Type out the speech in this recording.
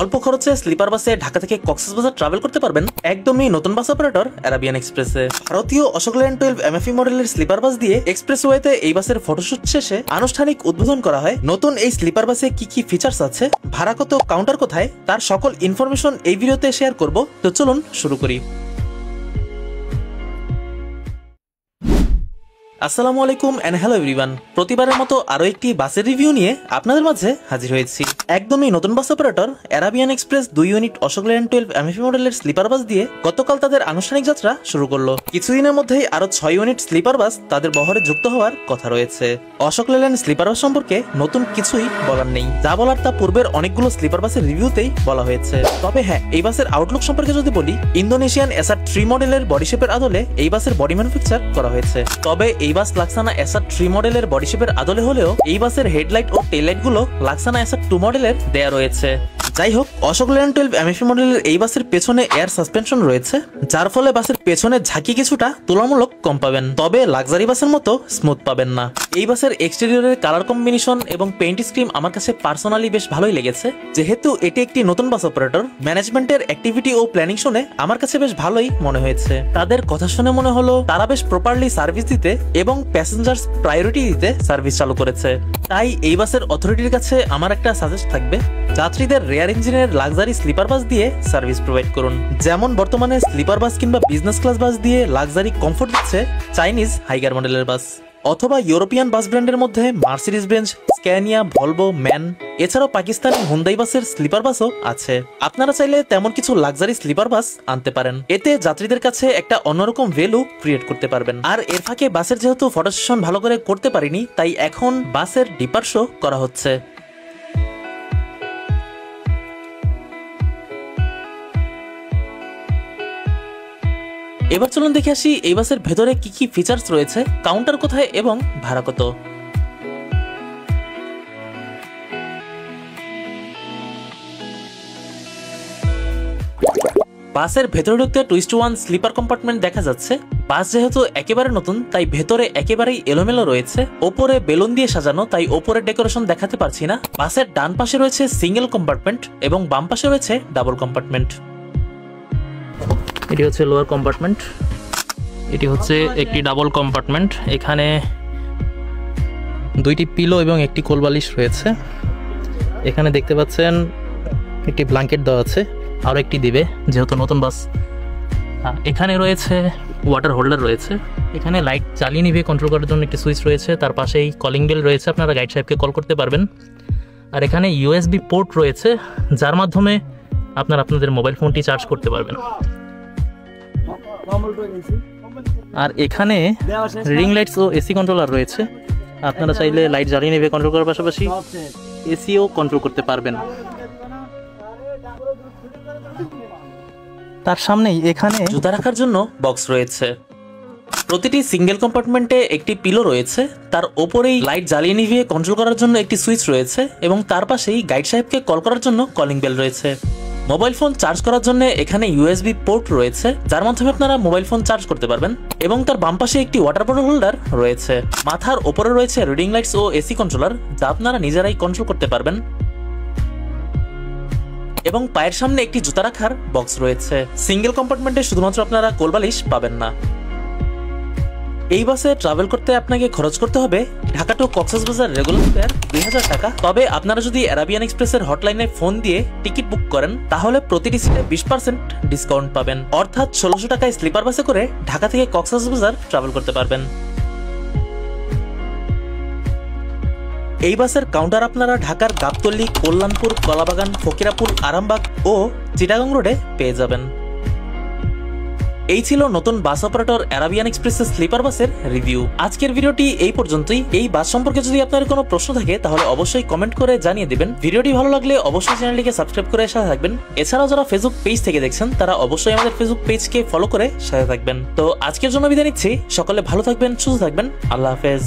অল্প খরচে স্লিপার বাসে ঢাকা থেকে কক্সবাজার ট্রাভেল করতে পারবেন একদমই নতুন বাস অপারেটর আরাবিয়ান এক্সপ্রেসে। ভারতীয় অশোক লেল্যান্ড 12 MFE মডেলের স্লিপার বাস দিয়ে এক্সপ্রেসওয়েতে এই বাসের ফটোশুট শেষে আনুষ্ঠানিক উদ্বোধন করা হয়। নতুন এই স্লিপার বাসে কি কি ফিচার্স আছে, ভাড়া কত, কাউন্টার কোথায়, তার সকল ইনফরমেশন এই ভিডিওতে শেয়ার করব। তো চলুন শুরু করি। আসসালামু আলাইকুম এন্ড হ্যালো এভরিওয়ান। প্রতিবারের মতো আরো একটি বাসের রিভিউ নিয়ে আপনাদের মাঝে হাজির হয়েছি। একদমই নতুন bus operator Arabian Express 2 unit Ashok Leyland 12 MFE মডেলের স্লিপার বাস দিয়ে গতকাল তাদের আনুষ্ঠানিক যাত্রা শুরু করলো। কিছুদিনের মধ্যেই আরো 6 ইউনিট স্লিপার বাস তাদের বহরে যুক্ত হওয়ার কথা রয়েছে। অশোক লেল্যান্ড স্লিপার বাস সম্পর্কে নতুন কিছুই বলার নেই, যা বলার তা পূর্বের অনেকগুলো স্লিপার বাসের রিভিউতেই বলা হয়েছে। তবে হ্যাঁ, এই বাসের আউটলুক সম্পর্কে যদি বলি, ইন্দোনেশিয়ান SR3 মডেলের বডি শেপের আদলে এই বাসের বডি ম্যানুফ্যাকচার করা হয়েছে। তবে এই বাস লাক্সানা SR3 মডেলের বডি শেপের আদলে হলেও এই বাসের হেডলাইট ও টেল লাইট গুলো লাক্সানা SR2 মডেলের দেয়া রয়েছে। যাই হোক, অশোক লেল্যান্ড 12 MFE মডেলের এই বাসের পেছনে এয়ার সাসপেনশন রয়েছে, যার ফলে বাসের পেছনে ঝাঁকি কিছুটা তুলনামূলক কম পাবেন, তবে লাক্সারি বাসের মতো স্মুথ পাবেন না। এই বাসের এক্সটেরিয়রের কালার কম্বিনেশন এবং পেইন্ট স্কিম আমার কাছে পার্সোনালি বেশ ভালোই লেগেছে। যেহেতু এটি একটি নতুন বাস অপারেটর, ম্যানেজমেন্টের অ্যাক্টিভিটি ও প্ল্যানিং শুনে আমার কাছে বেশ ভালোই মনে হয়েছে। তাদের কথা শুনে মনে হলো তারা বেশ প্রপারলি সার্ভিস দিতে এবং প্যাসেঞ্জার্স প্রায়োরিটি দিতে সার্ভিস চালু করেছে। তাই এই বাসের অথরিটির কাছে আমার একটা সাজেস্ট থাকবে, যাত্রীদের রেয়ার ইঞ্জিনের লাক্সারি স্লিপার বাস দিয়ে সার্ভিস প্রোভাইড করুন। যেমন বর্তমানে স্লিপার বাস কিংবা বিজনেস ক্লাস বাস দিয়ে লাক্সারি কমফোর্ট দিচ্ছে চাইনিজ হাইগার মডেলের বাস, অথবা ইউরোপিয়ান বাস ব্র্যান্ডের মধ্যে Mercedes Benz, Scania, Volvo, man, এছাড়াও পাকিস্তানি হুন্দাই বাসের স্লিপার বাসও আছে। আপনারা চাইলে তেমন কিছু লাক্সারি স্লিপার বাস আনতে পারেন, এতে যাত্রীদের কাছে একটা অন্যরকম ভ্যালু ক্রিয়েট করতে পারবেন। আর এর ফাঁকে বাসের যেহেতু ফটো সেশন ভালো করে করতে পারিনি, তাই এখন বাসের ডিপার শো করা হচ্ছে। এবার চলুন দেখে আসি এই বাসের ভেতরে কি কি ফিচার্স রয়েছে, কাউন্টার কোথায় এবং ভাড়া কত। বাসের ভেতরে ঢুকতে 2:1 স্লিপার কম্পার্টমেন্ট দেখা যাচ্ছে। বাস যেহেতু একেবারে নতুন, তাই ভেতরে একেবারেই এলোমেলো রয়েছে। ওপরে বেলুন দিয়ে সাজানো, তাই ওপরের ডেকোরেশন দেখাতে পারছি না। বাসের ডান পাশে রয়েছে সিঙ্গেল কম্পার্টমেন্ট এবং বাম পাশে রয়েছে ডাবল কম্পার্টমেন্ট। এটি হচ্ছে লোয়ার কম্পার্টমেন্ট, এটি হচ্ছে একটি ডাবল কম্পার্টমেন্ট। এখানে দুইটি পিলো এবং একটি কোলবালিশ রয়েছে। এখানে দেখতে পাচ্ছেন একটি ব্ল্যাঙ্কেট দেওয়া আছে, আরও একটি দিবে যেহেতু নতুন বাস। এখানে রয়েছে ওয়াটার হোল্ডার রয়েছে। এখানে লাইট জ্বালিয়ে নিভে কন্ট্রোল করার জন্য একটি সুইচ রয়েছে, তার পাশেই কলিং বেল রয়েছে, আপনারা গাইড সাহেবকে কল করতে পারবেন। আর এখানে USB পোর্ট রয়েছে, যার মাধ্যমে আপনারা আপনাদের মোবাইল ফোনটি চার্জ করতে পারবেন। আর এখানে রিং লাইটস ও এসি কন্ট্রোলার রয়েছে, আপনারা চাইলে লাইট জ্বালিয়ে নেবে কন্ট্রোল করার পাশাপাশি এসিও কন্ট্রোল করতে পারবেন। তার সামনেই এখানে জুতা রাখার জন্য বক্স রয়েছে। প্রতিটি সিঙ্গেল কম্পার্টমেন্টে একটি পিলো রয়েছে, তার ওপরেই লাইট জ্বালিয়ে নিভিয়ে কন্ট্রোল করার জন্য একটি সুইচ রয়েছে এবং তার পাশেই গাইড সাহেবকে কল করার জন্য কলিং বেল রয়েছে। মোবাইল ফোন চার্জ করার জন্য এখানে USB পোর্ট রয়েছে, যার মাধ্যমে আপনারা মোবাইল ফোন চার্জ করতে পারবেন এবং তার বাম পাশে একটি ওয়াটার বটল হোল্ডার রয়েছে। মাথার ওপরে রয়েছে রিডিং লাইটস ও এসি কন্ট্রোলার, যা আপনারা নিজেরাই কন্ট্রোল করতে পারবেন এবং পায়ের সামনে একটি জুতা রাখার বক্স রয়েছে। সিঙ্গেল কম্পার্টমেন্টে শুধুমাত্র আপনারা কোলবালিশ পাবেন না। এই বাসে ট্রাভেল করতে আপনাকে খরচ করতে হবে Dhaka to Cox's Bazar regular fare 2000 টাকা। তবে আপনারা যদি আরাবিয়ান এক্সপ্রেসের হটলাইনে ফোন দিয়ে টিকিট বুক করেন, তাহলে প্রতিটি সিটে 20% ডিসকাউন্ট পাবেন, অর্থাৎ 1600 টাকায় স্লিপার বাসে করে ঢাকা থেকে কক্সবাজার ট্রাভেল করতে পারবেন। এই বাসের কাউন্টার আপনারা ঢাকার গাবতলী, কল্যাণপুর, কলাবাগান, ফকিরাপুর, আরামবাগ ও চিটাগাং রোডে পেয়ে যাবেন। এই ছিল নতুন বাস অপারেটর আরাবিয়ান এক্সপ্রেসের স্লিপার বাসের রিভিউ। আজকের ভিডিওটি এই পর্যন্তই। এই বাস সম্পর্কে যদি আপনার কোনো প্রশ্ন থাকে তাহলে অবশ্যই কমেন্ট করে জানিয়ে দিবেন। ভিডিওটি ভালো লাগলে অবশ্যই চ্যানেলটিকে সাবস্ক্রাইব করে সাথে থাকবেন। এছাড়াও যারা ফেসবুক পেজ থেকে দেখছেন তারা অবশ্যই আমাদের ফেসবুক পেজকে ফলো করে সাথে থাকবেন। তো আজকের জন্য বিদায় নিচ্ছি। সকলে ভালো থাকবেন, সুস্থ থাকবেন। আল্লাহ হাফেজ।